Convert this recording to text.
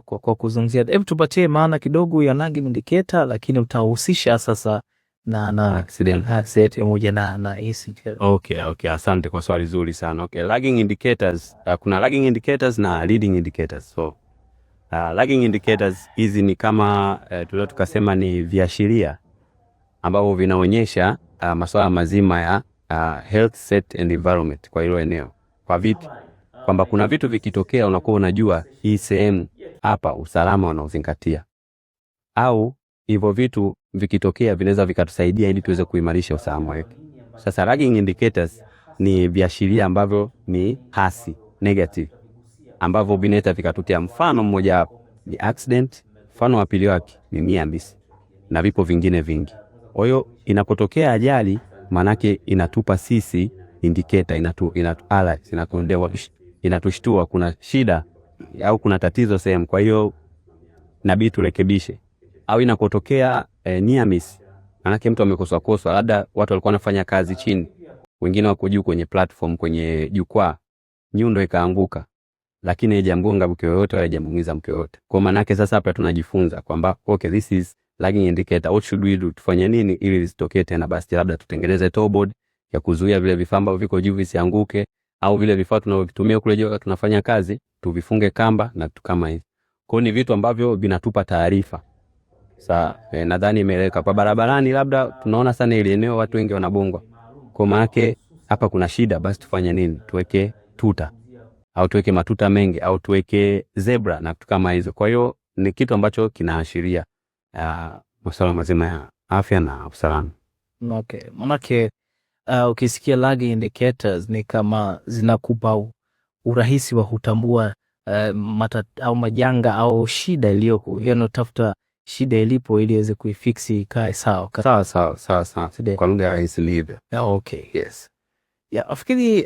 kwa kuzungumzia, hebu tupatie maana kidogo ya lagging indicator, lakini utahusisha sasa na accident pamoja na incident. Okay, asante kwa swali zuri sana. Okay, lagging indicators, kuna lagging indicators na leading indicators. So lagging indicators hizi ni kama tulio tukasema ni viashiria ambavyo vinaonyesha masuala mazima ya health, safety and environment kwa hilo eneo. Kwa vipi? Kwamba kuna vitu vikitokea unakuwa unajua hii sehemu hapa usalama unaozingatia. Au hivyo vitu vikitokea vinaweza vikatusaidia ili tuweze kuimarisha usalama wetu. Sasa lagging indicators ni viashiria ambavyo ni hasi, negative, ambavyo vinaweza vikatutia. Mfano mmoja hapo ni accident, mfano wa pili wake ni near miss na vipo vingine vingi. Kwa hiyo inapotokea ajali manake inatupa sisi indicator, inatushtua kuna shida au kuna tatizo sehemu, kwa hiyo inabidi turekebishe. Au inapotokea near miss, manake mtu amekosa, labda watu walikuwa wanafanya kazi chini, wengine wako juu kwenye platform, kwenye jukwaa, nyundo ikaanguka, lakini haijamgonga mtu yoyote wala haijamuumiza mtu yoyote. Kwa maana yake sasa hapa tunajifunza kwamba okay, this is lagging indicator, what should we do, tufanye nini ili lisitokee tena? Basi labda tutengeneze toe board ya kuzuia vile vifaa ambavyo viko juu visianguke, au vile vifaa tunavyotumia kule juu tunafanya kazi tuvifunge kamba na vitu kama hivi. Kwa ni vitu ambavyo vinatupa taarifa. Sasa nadhani imeeleweka. Kwa barabarani labda tunaona sana ile eneo watu wengi wanabongwa, kwa maana yake hapa kuna shida, basi tufanye nini? Tuweke tuta au tuweke matuta mengi au tuweke zebra na vitu kama hizo. Kwa hiyo ni kitu ambacho kinaashiria masuala mazima ya afya na usalama. Okay, manake ukisikia lagging indicators ni kama zinakupa urahisi wa kutambua au majanga au shida iliyoko, yaani tafuta shida ilipo ili iweze kuifiksi ikae sawa. Sawa. Kwa lugha rahisi hivyo. Okay. Yes. Yeah, nafikiri